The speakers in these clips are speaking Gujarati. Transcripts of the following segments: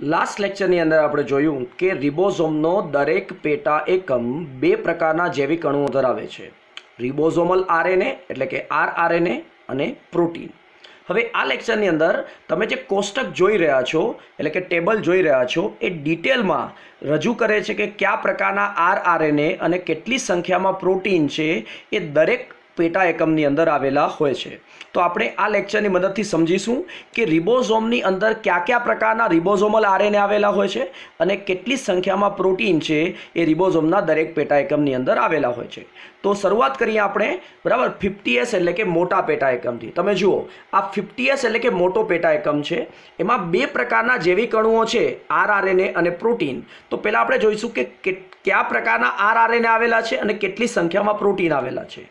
લાસ્ટ લેક્ચરની અંદર આપણે જોયું કે રિબોઝોમનો દરેક પેટા એકમ બે પ્રકારના જૈવિક અણુઓ ધરાવે છે, રિબોઝોમલ આરએનએ એટલે કે આરઆરએનએ અને પ્રોટીન. હવે આ લેક્ચરની અંદર તમે જે કોષ્ટક જોઈ રહ્યા છો એટલે કે ટેબલ જોઈ રહ્યા છો એ ડિટેલમાં રજૂ કરે છે કે કયા પ્રકારના આરઆરએનએ અને કેટલી સંખ્યામાં પ્રોટીન છે એ દરેક પેટા એકમની અંદર આવેલા હોય છે. તો આપણે આ લેક્ચરની મદદથી સમજીશું કે રિબોઝોમની અંદર કયા કયા પ્રકારના રિબોઝોમલ આરએનએ આવેલા હોય છે અને કેટલી સંખ્યામાં પ્રોટીન છે એ રિબોઝોમના દરેક પેટા એકમની અંદર આવેલા હોય છે. તો શરૂઆત કરીએ આપણે બરાબર 50S એટલે કે મોટા પેટા એકમથી. તમે જુઓ આ 50S એટલે કે મોટો પેટા એકમ છે, એમાં બે પ્રકારના જૈવિક અણુઓ છે, આરઆરએનએ અને પ્રોટીન. તો પહેલાં આપણે જોઈશું કે કયા પ્રકારના આરઆરએનએ આવેલા છે અને કેટલી સંખ્યામાં પ્રોટીન આવેલા છે.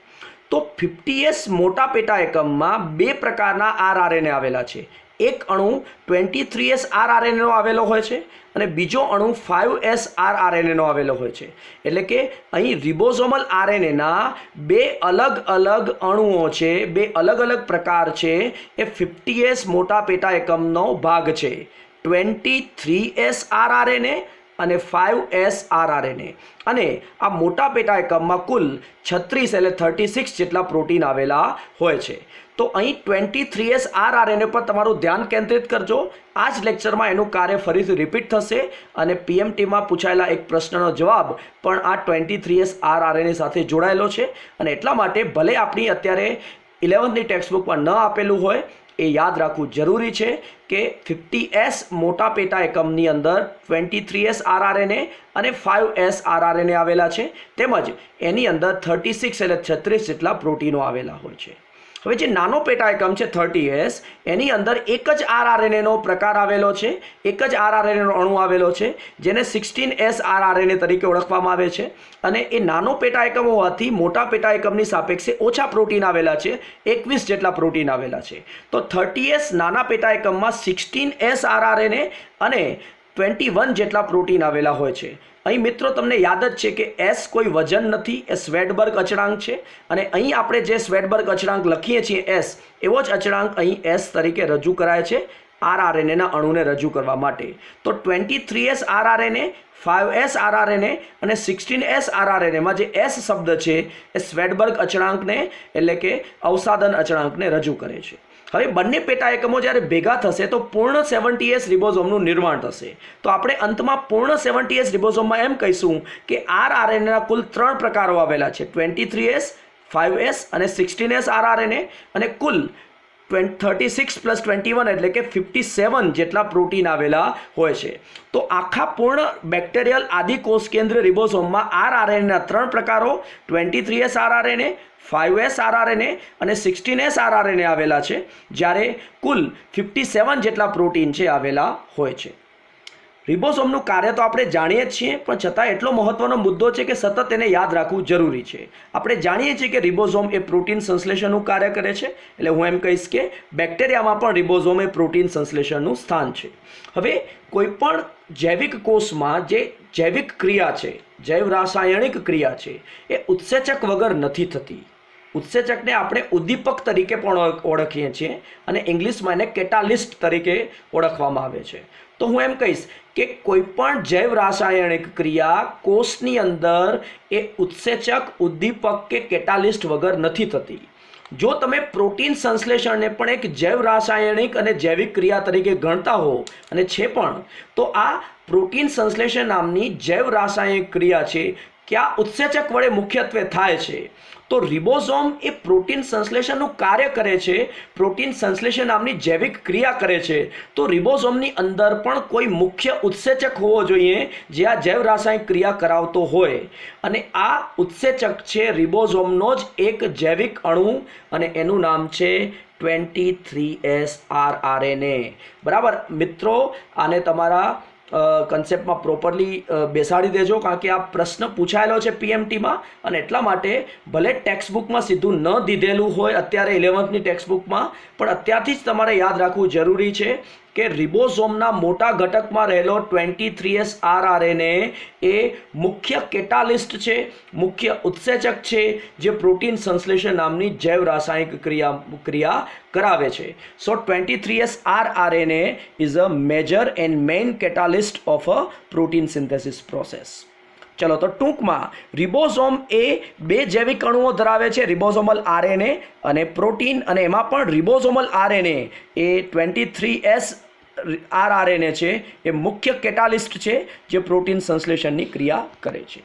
તો 50S મોટા પેટા એકમમાં બે પ્રકારના આરઆરએનએ આવેલા છે. એક અણુ 23S આરઆરએનએનો આવેલો હોય છે અને બીજો અણુ 5S આરઆરએનએનો આવેલો હોય છે. એટલે કે અહીં રિબોઝોમલ આરએનએના બે અલગ અલગ અણુઓ છે, બે અલગ અલગ પ્રકાર છે, એ 50S મોટા પેટા એકમનો ભાગ છે. 23S આરઆરએનએ અને 5S આરઆરએનએ, અને આ મોટા પેટા એકમમાં કુલ 36 એટલે 36 જેટલા પ્રોટીન આવેલા હોય છે. તો અહીં 23S આરઆરએનએ પર તમારું ધ્યાન કેન્દ્રિત કરજો. આ જ લેક્ચરમાં એનું કાર્ય ફરીથી રિપીટ થશે અને પીએમટીમાં પૂછાયેલા એક પ્રશ્નનો જવાબ પણ આ 23S આરઆરએનએ સાથે જોડાયેલો છે. અને એટલા માટે ભલે આપણી અત્યારે 11th ટેક્સ્ટબુકમાં ન આપેલું હોય, એ યાદ રાખવું જરૂરી છે કે 50S મોટા પેટા એકમની અંદર 23S આરઆરએનએ અને 5S આરઆરએનએ આવેલા છે, તેમજ એની અંદર 36 એટલે 36 જેટલા પ્રોટીનો આવેલા હોય છે. હવે જે નાનો પેટા એકમ છે 30S, એની અંદર એક જ આરઆરએનએનો પ્રકાર આવેલો છે, એક જ આરઆરએનએનો અણુ આવેલો છે, જેને 16S આરઆરએનએ તરીકે ઓળખવામાં આવે છે. અને એ નાનો પેટા એકમ હોવાથી મોટા પેટા એકમની સાપેક્ષે ઓછા પ્રોટીન આવેલા છે, 21 જેટલા પ્રોટીન આવેલા છે. તો 30S નાના પેટા એકમમાં 16S આરઆરએનએ અને 21 જેટલા પ્રોટીન આવેલા હોય છે. અહીં મિત્રો તમને યાદ જ છે કે S કોઈ વજન નથી, એ સ્વેડબર્ગ અચળાંક છે, અને અહીં આપણે જે સ્વેડબર્ગ અચળાંક લખીએ છીએ S, એવો જ અચળાંક અહીં S તરીકે રજૂ કરાય છે આરઆરએનએના અણુને રજૂ કરવા માટે. તો 23S આરઆરએનએ, 5S આરઆરએનએ અને 16S આરઆરએનએમાં જે S શબ્દ છે એ સ્વેડબર્ગ અચળાંકને એટલે કે અવસાદન અચળાંકને રજૂ કરે છે. હવે બંને પેટા એકમો જ્યારે ભેગા થશે તો પૂર્ણ 70S રિબોઝોમનું નિર્માણ થશે. તો આપણે અંતમાં પૂર્ણ 70S રિબોઝોમમાં એમ કહીશું કે આરઆરએનએના કુલ 3 પ્રકારો આવેલા છે, 23S, 5S અને 16S આરઆરએનએ, અને કુલ 36 + 21 એટલે કે 57 જેટલા પ્રોટીન આવેલા હોય છે. તો આખા પૂર્ણ બેક્ટેરિયલ આદિકોષ કેન્દ્ર રિબોઝોમમાં આરઆરએનએના 3 પ્રકારો 23S આરઆરએનએ, 5S આરઆરએનએ અને 16S આરઆરએનએ આવેલા છે, જ્યારે કુલ 57 જેટલા પ્રોટીન છે આવેલા હોય છે. રિબોઝોમનું કાર્ય તો આપણે જાણીએ જ છીએ, પણ છતાં એટલો મહત્વનો મુદ્દો છે કે સતત એને યાદ રાખવું જરૂરી છે. આપણે જાણીએ છીએ કે રિબોઝોમ એ પ્રોટીન સંશ્લેષણનું કાર્ય કરે છે, એટલે હું એમ કહીશ કે બેક્ટેરિયામાં પણ રિબોઝોમ એ પ્રોટીન સંશ્લેષણનું સ્થાન છે. હવે કોઈપણ જૈવિક કોષમાં જે જૈવિક ક્રિયા છે, જૈવ રાસાયણિક ક્રિયા છે, એ ઉત્સેચક વગર નથી થતી. ઉત્સેચકને આપણે ઉદ્દીપક તરીકે પણ ઓળખીએ છીએ અને ઇંગ્લિશમાં એને કેટાલિસ્ટ તરીકે ઓળખવામાં આવે છે. તો હું એમ કહીશ કે કોઈપણ જૈવ રાસાયણિક ક્રિયા કોષની અંદર એ ઉત્સેચક, ઉદ્દીપક કે કેટાલિસ્ટ વગર નથી થતી. જો તમે પ્રોટીન સંશ્લેષણને પણ એક જૈવ રાસાયણિક અને જૈવિક ક્રિયા તરીકે ગણતા હો અને છે પણ, તો આ પ્રોટીન સંશ્લેષણ નામની જૈવ રાસાયણિક ક્રિયા છે ક્યાં ઉત્સેચક વડે મુખ્યત્વે થાય છે. તો રિબોઝોમ એ પ્રોટીન સંશ્લેષણનું કાર્ય કરે છે, પ્રોટીન સંશ્લેષણ નામની જૈવિક ક્રિયા કરે છે. તો રિબોઝોમની અંદર પણ કોઈ મુખ્ય ઉત્સેચક હોવો જોઈએ જે આ જૈવ રાસાયણિક ક્રિયા કરાવતો હોય, અને આ ઉત્સેચક છે રિબોઝોમનો જ એક જૈવિક અણુ અને એનું નામ છે 23S આરઆરએનએ. બરાબર મિત્રો, આને તમારા કન્સેપ્ટમાં પ્રોપરલી બેસાડી દેજો, કારણ કે આ પ્રશ્ન પૂછાયેલો છે પીએમટીમાં, અને એટલા માટે ભલે ટેક્સ્ટબુકમાં સીધું ન દીધેલું હોય અત્યારે 11th ટેક્સ્ટબુકમાં, પણ અત્યારથી જ તમારે યાદ રાખવું જરૂરી છે કે રિબોઝોમના મોટા ઘટકમાં રહેલો 23S rRNA એ મુખ્ય કેટાલિસ્ટ છે, મુખ્ય ઉત્સેચક છે, જે પ્રોટીન સંશ્લેષણ નામની જૈવ રાસાયણિક ક્રિયા કરાવે છે. સો 23S rRNA is a major and main catalyst of a protein synthesis process. ચલો તો ટૂંકમાં રિબોઝોમ એ બે જૈવિક અણુઓ ધરાવે છે, રિબોઝોમલ આરએનએ અને પ્રોટીન, અને એમાં પણ રિબોઝોમલ આરએનએ એ 23S rRNA છે એ મુખ્ય કેટાલિસ્ટ છે જે પ્રોટીન સંશ્લેષણની ક્રિયા કરે છે.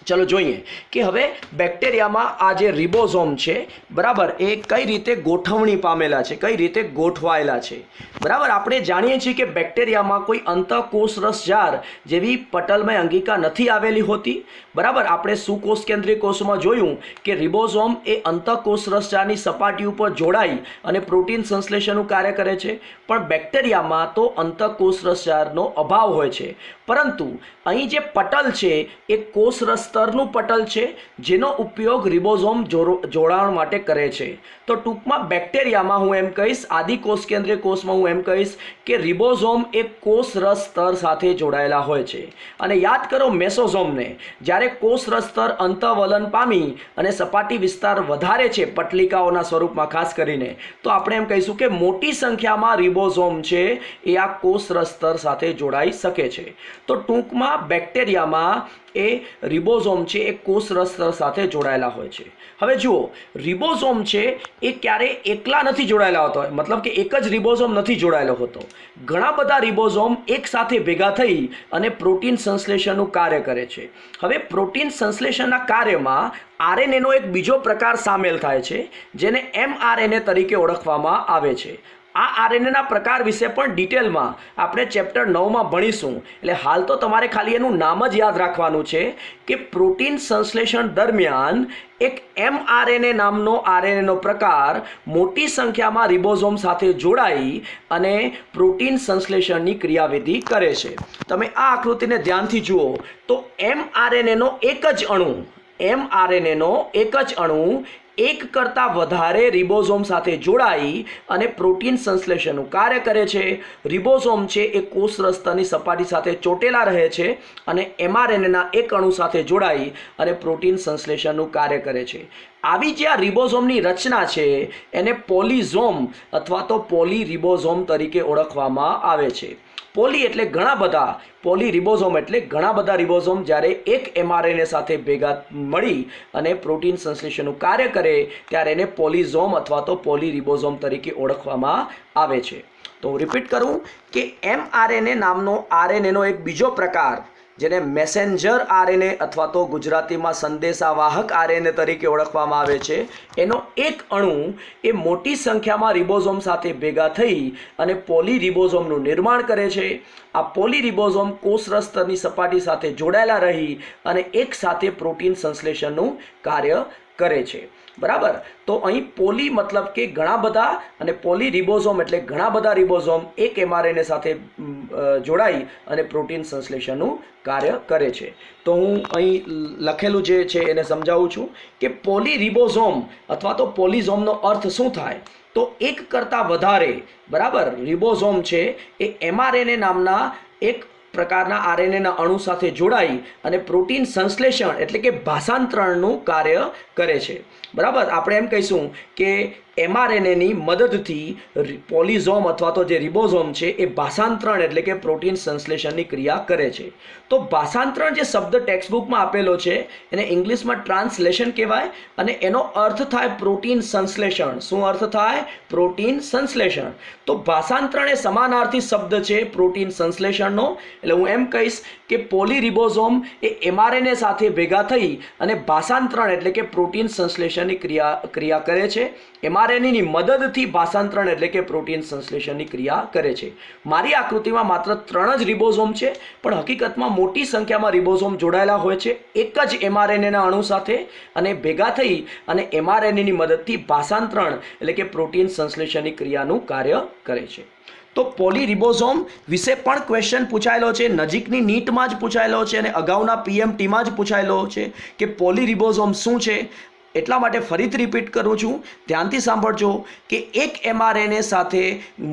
ચલો જોઈએ કે હવે બેક્ટેરિયામાં આ જે રિબોઝોમ છે બરાબર એ કઈ રીતે ગોઠવણી પામેલા છે, કઈ રીતે ગોઠવાયેલા છે. બરાબર, આપણે જાણીએ છીએ કે બેક્ટેરિયામાં કોઈ અંતઃકોષ રસજાર જેવી પટલમય અંગિકા નથી આવેલી હોતી. બરાબર, આપણે સુકોષ કેન્દ્રીય કોષમાં જોયું કે રિબોઝોમ એ અંતઃકોષ રસજારની સપાટી ઉપર જોડાઈ અને પ્રોટીન સંશ્લેષણનું કાર્ય કરે છે. પણ બેક્ટેરિયામાં તો અંતઃકોષ રસજારનો અભાવ હોય છે, પરંતુ અહીં જે પટલ છે એ કોષ રસ સ્તરનું પટલ છે જેનો ઉપયોગ રિબોઝોમ જોડાણ માટે કરે છે. તો ટૂંકમાં બેક્ટેરિયામાં હું એમ કહીશ, આદિકોષ કેન્દ્રીય કોષમાં હું એમ કહીશ કે રિબોઝોમ એ કોષ રસ સ્તર સાથે જોડાયેલા હોય છે. અને યાદ કરો મેસોઝોમને, જ્યારે કોષ રસ સ્તર અંતઃવલન પામી અને સપાટી વિસ્તાર વધારે છે પટલિકાઓના સ્વરૂપમાં ખાસ કરીને, તો આપણે એમ કહીશું કે મોટી સંખ્યામાં રિબોઝોમ છે એ આ કોષ રસ સ્તર સાથે જોડાઈ શકે છે. તો ટૂંકમાં બેક્ટેરિયામાં એ રિબોઝોમ છે એ કોષ રસ સ્તર સાથે જોડાયેલા હોય છે. હવે જુઓ, રિબોઝોમ છે એ ક્યારે એકલા નથી જોડાયેલા હોતા, મતલબ કે એક જ રિબોઝોમ નથી જોડાયેલો હોતો. ઘણા બધા રિબોઝોમ એક સાથે ભેગા થઈ અને પ્રોટીન સંશ્લેષણનું કાર્ય કરે છે. હવે પ્રોટીન સંશ્લેષણના કાર્યમાં આરએનએનો એક બીજો પ્રકાર સામેલ થાય છે જેને mRNA તરીકે ઓળખવામાં આવે છે. આ આરએનએના પ્રકાર વિશે પણ ડિટેલમાં આપણે ચેપ્ટર 9માં ભણીશું. એટલે હાલ તો તમારે ખાલી એનું નામ જ યાદ રાખવાનું છે કે પ્રોટીન સંશ્લેષણ દરમિયાન એક mRNA નામનો આરએનએનો પ્રકાર મોટી સંખ્યામાં રિબોઝોમ સાથે જોડાઈ અને પ્રોટીન સંશ્લેષણની ક્રિયાવિધિ કરે છે. તમે આ આકૃતિને ધ્યાનથી જુઓ તો mRNAનો એક જ અણુ એક કરતાં વધારે રિબોઝોમ સાથે જોડાઈ અને પ્રોટીન સંશ્લેષણનું કાર્ય કરે છે. રિબોઝોમ છે એ કોષ રસસ્તરની સપાટી સાથે ચોટેલા રહે છે અને mRNAના એક અણુ સાથે જોડાઈ અને પ્રોટીન સંશ્લેષણનું કાર્ય કરે છે. આવી જે આ રિબોઝોમની રચના છે એને પોલિઝોમ અથવા તો પોલીરિબોઝોમ તરીકે ઓળખવામાં આવે છે. પોલી એટલે ઘણા બધા, પોલીરિબોઝોમ એટલે ઘણા બધા રિબોઝોમ જ્યારે એક mRNA સાથે ભેગા મળી અને પ્રોટીન સંશ્લેષણનું કાર્ય કરે ત્યારે એને પોલિઝોમ અથવા તો પોલીરિબોઝોમ તરીકે ઓળખવામાં આવે છે. તો હું રિપીટ કરું કે mRNA નામનો આરએનએનો એક બીજો પ્રકાર જેને મેસેન્જર આરએનએ અથવા તો ગુજરાતીમાં સંદેશાવાહક આરએનએ તરીકે ઓળખવામાં આવે છે, એનો એક અણુ એ મોટી સંખ્યામાં રિબોઝોમ સાથે ભેગા થઈ અને પોલીરિબોઝોમનું નિર્માણ કરે છે. આ પોલીરિબોઝોમ કોષ રસ સ્તરની સપાટી સાથે જોડાયેલા રહી અને એક સાથે પ્રોટીન સંશ્લેષણનું કાર્ય કરે છે. બરાબર, તો અહીં પોલી મતલબ કે ઘણા બધા અને પોલીરિબોઝોમ એટલે ઘણા બધા રિબોઝોમ એક mRNA સાથે જોડાઈ અને પ્રોટીન સંશ્લેષણનું કાર્ય કરે છે. તો હું અહીં લખેલું જે છે એને સમજાવું છું કે પોલીરિબોઝોમ અથવા તો પોલિઝોમનો અર્થ શું થાય. તો એક કરતાં વધારે બરાબર રિબોઝોમ છે એ mRNA નામના એક પ્રકારના આરએનએના અણુ સાથે જોડાઈ અને પ્રોટીન સંશ્લેષણ એટલે કે ભાષાંતરણનું કાર્ય કરે છે. બરાબર, આપણે એમ કહીશું કે mRNAની મદદથી પોલિઝોમ અથવા તો જે રિબોઝોમ છે એ ભાષાંતરણ એટલે કે પ્રોટીન સંશ્લેષણની ક્રિયા કરે છે. તો ભાષાંતરણ જે શબ્દ ટેક્સ્ટબુકમાં આપેલો છે એને ઇંગ્લિશમાં ટ્રાન્સલેશન કહેવાય અને એનો અર્થ થાય પ્રોટીન સંશ્લેષણ. શું અર્થ થાય? પ્રોટીન સંશ્લેષણ. તો ભાષાંતરણ એ સમાનાર્થી શબ્દ છે પ્રોટીન સંશ્લેષણનો. એટલે હું એમ કહીશ કે પોલીરિબોઝોમ એ mRNA સાથે ભેગા થઈ અને ભાષાંતરણ એટલે કે પ્રોટીન સંશ્લેષણની ક્રિયા કરે છે. mRNAની મદદથી ભાષાંતરણ એટલે કે પ્રોટીન સંશ્લેષણની ક્રિયા કરે છે. મારી આકૃતિમાં માત્ર 3 જ રિબોઝોમ છે, પણ હકીકતમાં મોટી સંખ્યામાં રિબોઝોમ જોડાયેલા હોય છે એક જ mRNAના અણુ સાથે અને ભેગા થઈ અને mRNAની મદદથી ભાષાંતરણ એટલે કે પ્રોટીન સંશ્લેષણની ક્રિયાનું કાર્ય કરે છે. તો પોલીરિબોઝોમ વિશે પણ ક્વેશ્ચન પૂછાયેલો છે, નજીકની નીટમાં જ પૂછાયેલો છે અને અગાઉના PMTમાં જ પૂછાયેલો છે કે પોલીરિબોઝોમ શું છે. એટલા માટે ફરીથી રિપીટ કરું છું, ધ્યાનથી સાંભળજો કે એક mRNA સાથે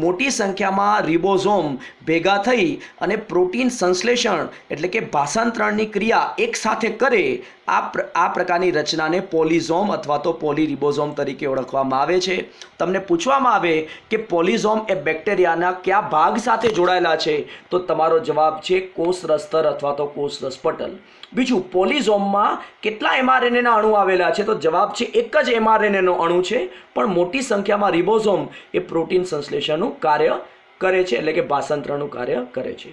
મોટી સંખ્યામાં રિબોઝોમ ભેગા થઈ અને પ્રોટીન સંશ્લેષણ એટલે કે ભાષાંતરણની ક્રિયા એક સાથે કરે આ પ્રકારની રચનાને પોલિઝોમ અથવા તો પોલીરિબોઝોમ તરીકે ઓળખવામાં આવે છે. તમને પૂછવામાં આવે કે પોલિઝોમ એ બેક્ટેરિયાના કયા ભાગ સાથે જોડાયેલા છે, તો તમારો જવાબ છે કોષરસ સ્તર અથવા તો કોષરસ પટલ. બીજું, પોલિઝોમમાં કેટલા mRNAના અણુ આવેલા છે, તો જવાબ છે એક જ mRNAનો અણુ છે, પણ મોટી સંખ્યામાં રિબોઝોમ એ પ્રોટીન સંશ્લેષણનું કાર્ય કરે છે એટલે કે ભાષાંતરણનું કાર્ય કરે છે.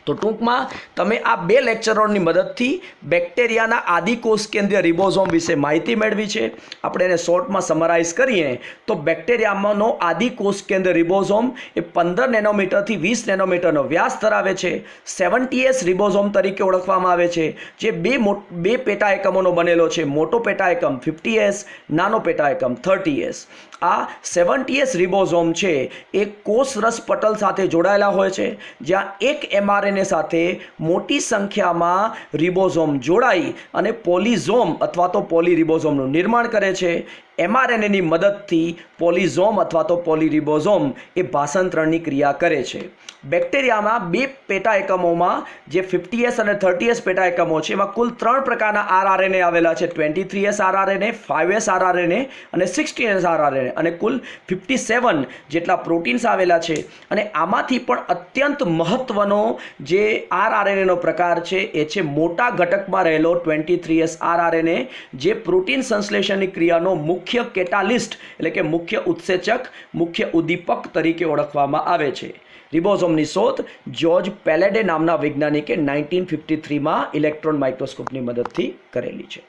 તો ટૂંકમાં તમે આ 2 લેક્ચરોની મદદથી બેક્ટેરિયાના આદિકોષ કેન્દ્રીય રિબોઝોમ વિશે માહિતી મેળવી છે. આપણે એને શોર્ટમાં સમરાઇઝ કરીએ તો બેક્ટેરિયામાંનો આદિકોષ કેન્દ્ર રિબોઝોમ એ 15 નેનોમીટરથી 20 નેનોમીટરનો વ્યાસ ધરાવે છે. 70S રિબોઝોમ તરીકે ઓળખવામાં આવે છે, જે બે પેટા એકમોનો બનેલો છે. મોટો પેટા એકમ 50S, નાનો પેટા એકમ 30S. આ 70S રિબોઝોમ છે એ કોષરસ પટલ સાથે જોડાયેલા હોય છે, જ્યાં એક mRNA સાથે મોટી સંખ્યામાં રિબોઝોમ જોડાઈ અને પોલિઝોમ અથવા તો પોલીરિબોઝોમનું નિર્માણ કરે છે. mRNAની મદદથી પોલિઝોમ અથવા તો પોલીરિબોઝોમ એ ભાષાંતરણની ક્રિયા કરે છે. બેક્ટેરિયામાં 2 પેટા એકમોમાં જે 50S અને 30S પેટા એકમો છે, એમાં કુલ 3 પ્રકારના rRNA આવેલા છે. 23S rRNA, 5S rRNA અને 16S rRNA, અને કુલ 57 જેટલા પ્રોટીન્સ આવેલા છે. અને આમાંથી પણ અત્યંત મહત્વનો જે rRNAનો પ્રકાર છે એ છે મોટા ઘટકમાં રહેલો 23S rRNA, જે પ્રોટીન સંશ્લેષણની ક્રિયાનો મુખ્ય કેટાલિસ્ટ એટલે કે મુખ્ય ઉત્સેચક, મુખ્ય ઉદ્દીપક તરીકે ઓળખવામાં આવે છે. રિબોઝોમની શોધ જ્યોર્જ પેલેડે નામના વૈજ્ઞાનિકે 1953માં ઇલેક્ટ્રોન માઇક્રોસ્કોપની મદદથી કરેલી છે.